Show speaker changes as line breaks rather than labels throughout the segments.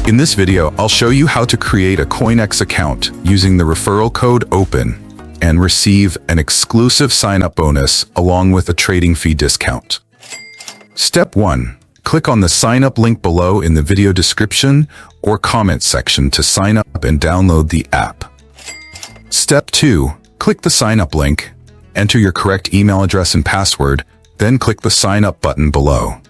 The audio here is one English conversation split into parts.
In this video, I'll show you how to create a CoinEx account using the referral code OPEN and receive an exclusive sign-up bonus along with a trading fee discount. Step 1. Click on the sign-up link below in the video description or comment section to sign up and download the app. Step 2. Click the sign-up link, enter your correct email address and password, then click the sign-up button below.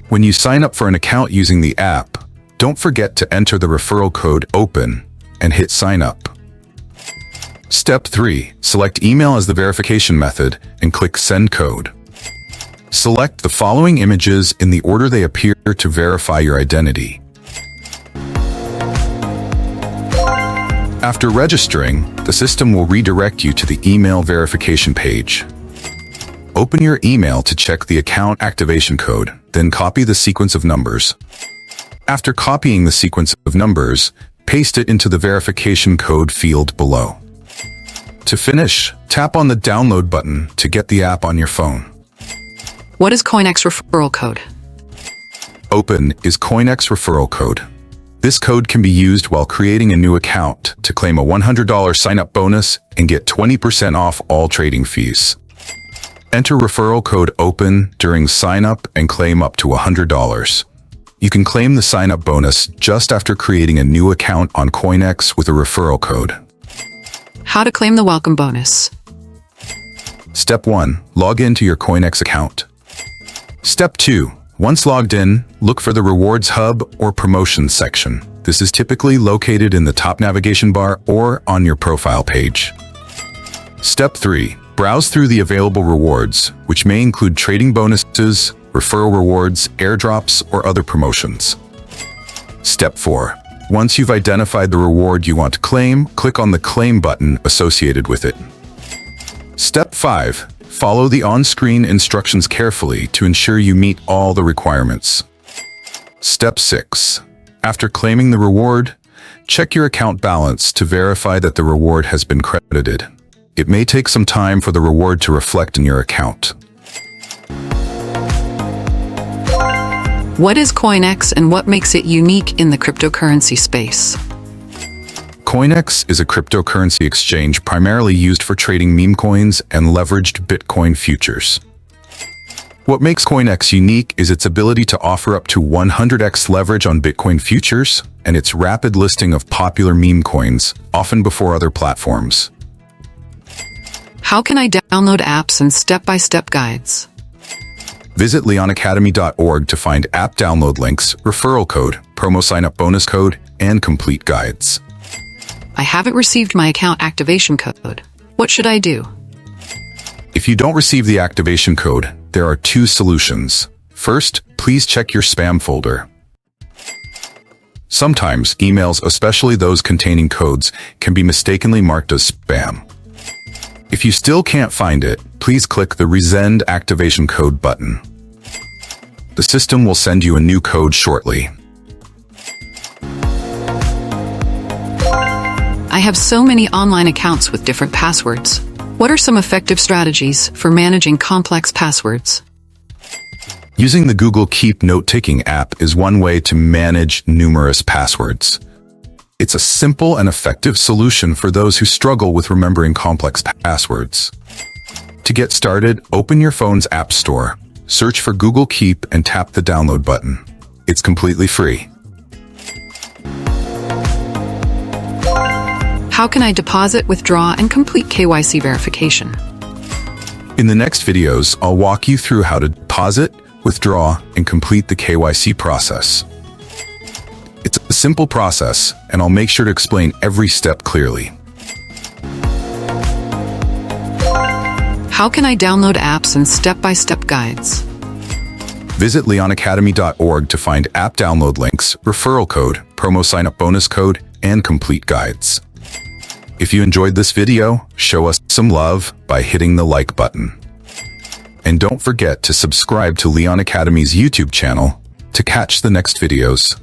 When you sign up for an account using the app, don't forget to enter the referral code OPEN and hit sign up. Step 3. Select email as the verification method and click send code. Select the following images in the order they appear to verify your identity. After registering, the system will redirect you to the email verification page. Open your email to check the account activation code, then copy the sequence of numbers. After copying the sequence of numbers, paste it into the verification code field below. To finish, tap on the download button to get the app on your phone.
What is CoinEx Referral code?
OPEN is CoinEx Referral code. This code can be used while creating a new account to claim a $100 sign-up bonus and get 20% off all trading fees. Enter referral code OPEN during sign-up and claim up to $100. You can claim the sign-up bonus just after creating a new account on CoinEx with a referral code.
How to claim the welcome bonus?
Step 1. Log into your CoinEx account. Step 2. Once logged in, look for the Rewards Hub or Promotions section. This is typically located in the top navigation bar or on your profile page. Step 3. Browse through the available rewards, which may include trading bonuses, referral rewards, airdrops, or other promotions. Step 4. Once you've identified the reward you want to claim, click on the Claim button associated with it. Step 5. Follow the on-screen instructions carefully to ensure you meet all the requirements. Step 6. After claiming the reward, check your account balance to verify that the reward has been credited. It may take some time for the reward to reflect in your account.
What is CoinEx and what makes it unique in the cryptocurrency space?
CoinEx is a cryptocurrency exchange primarily used for trading meme coins and leveraged Bitcoin futures. What makes CoinEx unique is its ability to offer up to 100x leverage on Bitcoin futures and its rapid listing of popular meme coins, often before other platforms.
How can I download apps and step-by-step guides?
Visit leonacademy.org to find app download links, referral code, promo sign-up bonus code, and complete guides.
I haven't received my account activation code. What should I do?
If you don't receive the activation code, there are 2 solutions. First, please check your spam folder. Sometimes emails, especially those containing codes, can be mistakenly marked as spam. If you still can't find it, please click the Resend Activation Code button. The system will send you a new code shortly.
I have so many online accounts with different passwords. What are some effective strategies for managing complex passwords?
Using the Google Keep note-taking app is one way to manage numerous passwords. It's a simple and effective solution for those who struggle with remembering complex passwords. To get started, open your phone's App Store, search for Google Keep and tap the download button. It's completely free.
How can I deposit, withdraw, and complete KYC verification?
In the next videos, I'll walk you through how to deposit, withdraw, and complete the KYC process. It's a simple process, and I'll make sure to explain every step clearly.
How can I download apps and step-by-step guides?
Visit leonacademy.org to find app download links, referral code, promo sign-up bonus code, and complete guides. If you enjoyed this video, show us some love by hitting the like button. And don't forget to subscribe to Leon Academy's YouTube channel to catch the next videos.